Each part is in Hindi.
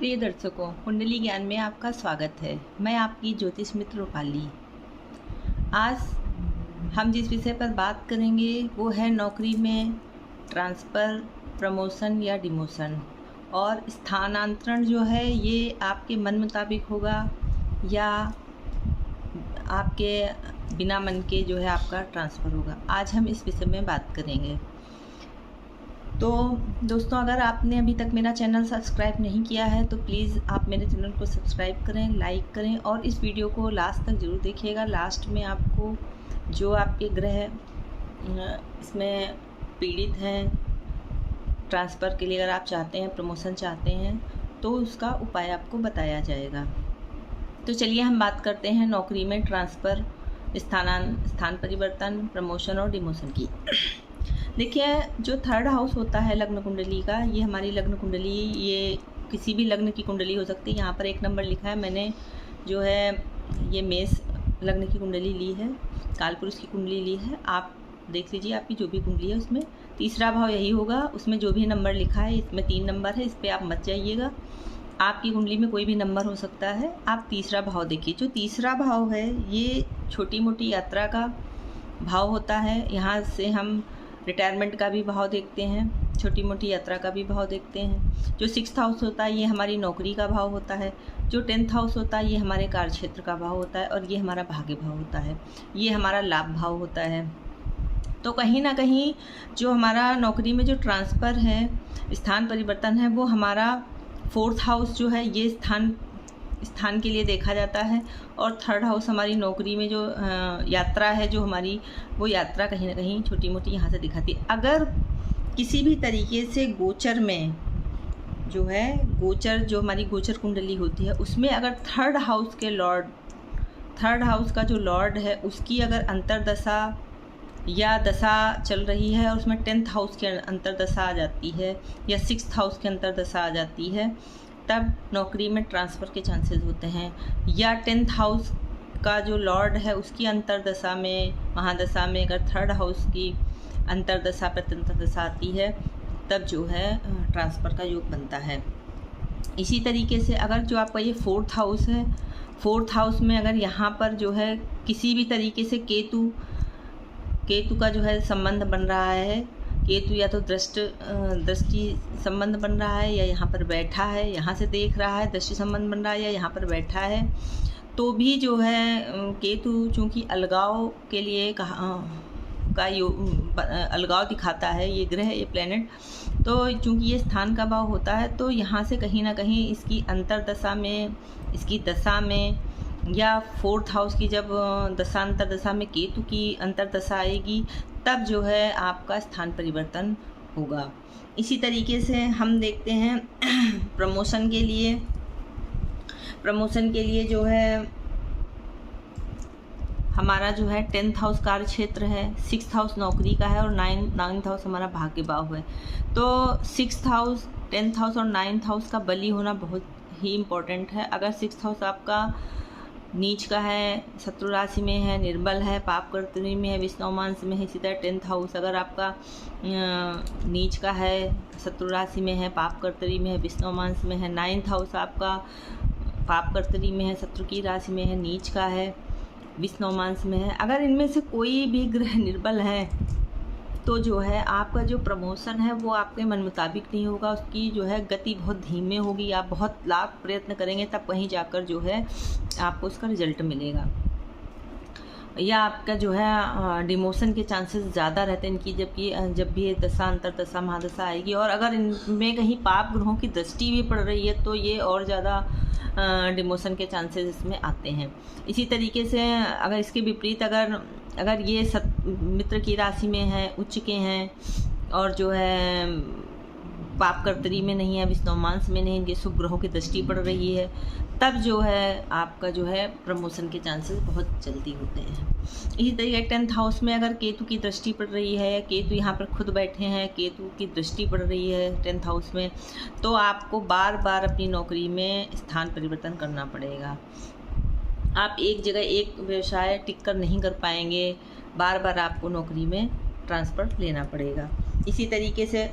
प्रिय दर्शकों, कुंडली ज्ञान में आपका स्वागत है। मैं आपकी ज्योतिष मित्र रूपाली। आज हम जिस विषय पर बात करेंगे वो है नौकरी में ट्रांसफ़र, प्रमोशन या डिमोशन। और स्थानांतरण जो है ये आपके मन मुताबिक होगा या आपके बिना मन के जो है आपका ट्रांसफ़र होगा। आज हम इस विषय में बात करेंगे। तो दोस्तों, अगर आपने अभी तक मेरा चैनल सब्सक्राइब नहीं किया है तो प्लीज़ आप मेरे चैनल को सब्सक्राइब करें, लाइक करें और इस वीडियो को लास्ट तक ज़रूर देखिएगा। लास्ट में आपको जो आपके ग्रह इसमें पीड़ित हैं, ट्रांसफ़र के लिए अगर आप चाहते हैं, प्रमोशन चाहते हैं, तो उसका उपाय आपको बताया जाएगा। तो चलिए हम बात करते हैं नौकरी में ट्रांसफ़र, स्थान परिवर्तन, प्रमोशन और डिमोशन की। देखिए, जो थर्ड हाउस होता है लग्न कुंडली का, ये हमारी लग्न कुंडली, ये किसी भी लग्न की कुंडली हो सकती है। यहाँ पर 1 नंबर लिखा है, मैंने जो है ये मेष लग्न की कुंडली ली है, कालपुरुष की कुंडली ली है। आप देख लीजिए आपकी जो भी कुंडली है उसमें तीसरा भाव यही होगा। उसमें जो भी नंबर लिखा है, इसमें 3 नंबर है, इस पर आप मत जाइएगा। आपकी कुंडली में कोई भी नंबर हो सकता है, आप तीसरा भाव देखिए। जो तीसरा भाव है ये छोटी मोटी यात्रा का भाव होता है। यहाँ से हम रिटायरमेंट का भी भाव देखते हैं, छोटी मोटी यात्रा का भी भाव देखते हैं। जो 6th हाउस होता है ये हमारी नौकरी का भाव होता है। जो 10th हाउस होता है ये हमारे कार्य क्षेत्र का भाव होता है और ये हमारा भाग्य भाव होता है, ये हमारा लाभ भाव होता है। तो कहीं ना कहीं जो हमारा नौकरी में जो ट्रांसफ़र है, स्थान परिवर्तन है, वो हमारा 4th हाउस जो है ये स्थान के लिए देखा जाता है। और 3rd हाउस हमारी नौकरी में जो यात्रा है, जो हमारी वो यात्रा कहीं ना कहीं छोटी मोटी यहाँ से दिखाती है। अगर किसी भी तरीके से गोचर में जो है, गोचर जो हमारी गोचर कुंडली होती है उसमें अगर 3rd हाउस के लॉर्ड, 3rd हाउस का जो लॉर्ड है उसकी अगर अंतरदशा या दशा चल रही है और उसमें 10th हाउस के अंतरदशा आ जाती है या 6th हाउस के अंतरदशा आ जाती है, तब नौकरी में ट्रांसफ़र के चांसेस होते हैं। या 10th हाउस का जो लॉर्ड है उसकी अंतरदशा में, महादशा में अगर 3rd हाउस की अंतरदशा प्रत्यंतरदशा आती है, तब जो है ट्रांसफ़र का योग बनता है। इसी तरीके से अगर जो आपका ये 4th हाउस है, 4th हाउस में अगर यहाँ पर जो है किसी भी तरीके से केतु का जो है संबंध बन रहा है, केतु या तो दृष्टि संबंध बन रहा है या यहाँ पर बैठा है, यहाँ से देख रहा है, दृष्टि संबंध बन रहा है या यहाँ पर बैठा है, तो भी जो है केतु चूँकि अलगाव के लिए अलगाव दिखाता है, ये ग्रह, ये प्लेनेट, तो चूँकि ये स्थान का भाव होता है, तो यहाँ से कहीं ना कहीं इसकी अंतरदशा में, इसकी दशा में या 4th हाउस की जब दशांतरदशा में केतु की अंतरदशा आएगी, तब जो है आपका स्थान परिवर्तन होगा। इसी तरीके से हम देखते हैं प्रमोशन के लिए जो है हमारा जो है 10th हाउस कार्य क्षेत्र है, 6th हाउस नौकरी का है और 9th हाउस हमारा भाग्य भाव है। तो 6th हाउस, 10th हाउस और 9th हाउस का बली होना बहुत ही इम्पोर्टेंट है। अगर 6th हाउस आपका नीच का है, शत्रु राशि में है, निर्बल है, पाप कर्तरी में है, विष्णुमांस में है, इसी तरह 10th हाउस अगर आपका नीच का है, शत्रु राशि में है, पाप कर्तरी में है, विष्णुमांस में है, 9th हाउस आपका पाप कर्तरी में है, शत्रु की राशि में है, नीच का है, विष्णुमांस में है, अगर इनमें से कोई भी ग्रह निर्बल है तो जो है आपका जो प्रमोशन है वो आपके मन मुताबिक नहीं होगा, उसकी जो है गति बहुत धीमे होगी। आप बहुत लाख प्रयत्न करेंगे तब कहीं जाकर जो है आपको उसका रिजल्ट मिलेगा। या आपका जो है डिमोशन के चांसेस ज़्यादा रहते हैं इनकी, जब भी दशा अंतरदशा महादशा आएगी। और अगर इनमें कहीं पाप ग्रहों की दृष्टि भी पड़ रही है तो ये और ज़्यादा डिमोशन के चांसेस इसमें आते हैं। इसी तरीके से अगर इसके विपरीत अगर ये मित्र की राशि में है, उच्च के हैं और जो है पाप कर्तरी में नहीं है, विष्णुमांस में नहीं, इनके शुभ ग्रहों की दृष्टि पड़ रही है, तब जो है आपका जो है प्रमोशन के चांसेस बहुत जल्दी होते हैं। इसी तरीके 10th हाउस में अगर केतु की दृष्टि पड़ रही है, केतु यहाँ पर खुद बैठे हैं, केतु की दृष्टि पड़ रही है 10th हाउस में, तो आपको बार बार अपनी नौकरी में स्थान परिवर्तन करना पड़ेगा। आप एक जगह एक व्यवसाय टिक कर नहीं कर पाएंगे, बार बार आपको नौकरी में ट्रांसफ़र लेना पड़ेगा। इसी तरीके से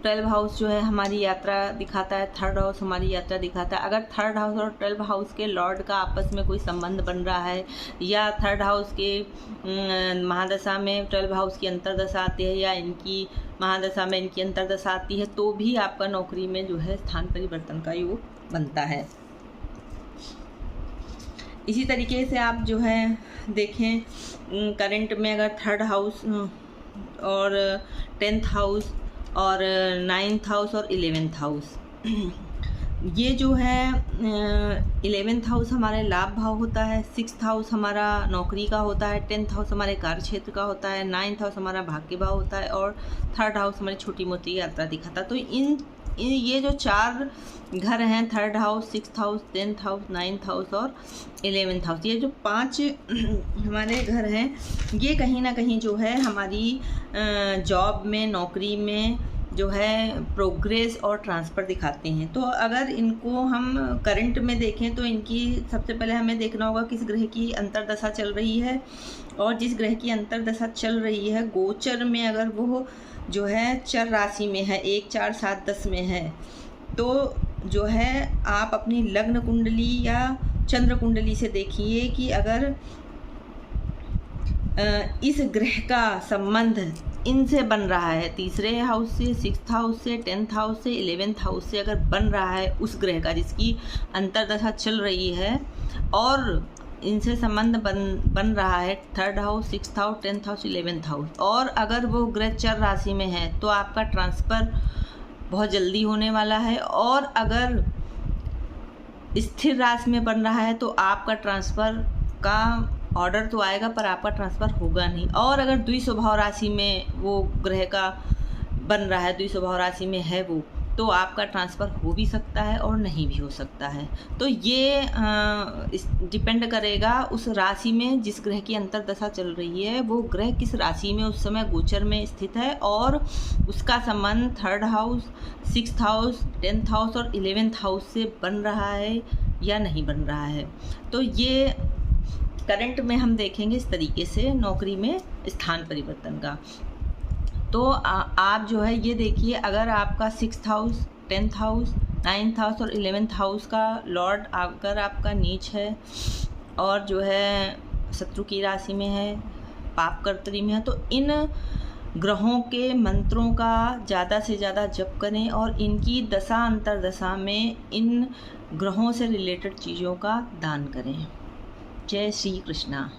12 हाउस जो है हमारी यात्रा दिखाता है, थर्ड हाउस हमारी यात्रा दिखाता है। अगर थर्ड हाउस और 12 हाउस के लॉर्ड का आपस में कोई संबंध बन रहा है, या थर्ड हाउस के महादशा में 12 हाउस की अंतरदशा आती है, या इनकी महादशा में इनकी अंतरदशा आती है, तो भी आपका नौकरी में जो है स्थान परिवर्तन का योग बनता है। इसी तरीके से आप जो है देखें, करंट में अगर थर्ड हाउस और 10th हाउस और 9th हाउस और 11th हाउस, ये जो है 11th हाउस हमारे लाभ भाव होता है, 6th हाउस हमारा नौकरी का होता है, 10th हाउस हमारे कार्य क्षेत्र का होता है, 9th हाउस हमारा भाग्य भाव होता है, और थर्ड हाउस हमारी छोटी मोटी यात्रा दिखाता है। तो इन ये जो 4 घर हैं, third house, 6th house, 10th house, 9th house और 11th हाउस, ये जो 5 हमारे घर हैं, ये कहीं ना कहीं जो है हमारी जॉब में, नौकरी में जो है प्रोग्रेस और ट्रांसफ़र दिखाते हैं। तो अगर इनको हम करंट में देखें तो इनकी सबसे पहले हमें देखना होगा किस ग्रह की अंतरदशा चल रही है, और जिस ग्रह की अंतरदशा चल रही है गोचर में अगर वो जो है चर राशि में है, 1, 4, 7, 10 में है, तो जो है आप अपनी लग्न कुंडली या चंद्र कुंडली से देखिए कि अगर इस ग्रह का संबंध इनसे बन रहा है, तीसरे हाउस से, 6th हाउस से, 10th हाउस से, 11th हाउस से अगर बन रहा है उस ग्रह का जिसकी अंतरदशा चल रही है, और इनसे संबंध बन रहा है third house, 6th house, 10th house, 11th house, और अगर वो ग्रह चर राशि में है तो आपका ट्रांसफ़र बहुत जल्दी होने वाला है। और अगर स्थिर राशि में बन रहा है तो आपका ट्रांसफ़र का ऑर्डर तो आएगा पर आपका ट्रांसफ़र होगा नहीं। और अगर द्विस्वभाव राशि में वो ग्रह का बन रहा है, द्विस्वभाव राशि में है वो, तो आपका ट्रांसफ़र हो भी सकता है और नहीं भी हो सकता है। तो ये डिपेंड करेगा उस राशि में जिस ग्रह की अंतरदशा चल रही है, वो ग्रह किस राशि में उस समय गोचर में स्थित है, और उसका संबंध third house, 6th house, 10th house और 11th हाउस से बन रहा है या नहीं बन रहा है। तो ये करंट में हम देखेंगे इस तरीके से नौकरी में स्थान परिवर्तन का। तो आप जो है ये देखिए, अगर आपका 6th house, 10th house, 9th house और 11th हाउस का लॉर्ड अगर आपका नीच है और जो है शत्रु की राशि में है, पाप कर्तरी में है, तो इन ग्रहों के मंत्रों का ज़्यादा से ज़्यादा जप करें और इनकी दशा अंतरदशा में इन ग्रहों से रिलेटेड चीज़ों का दान करें। जय श्री कृष्णा।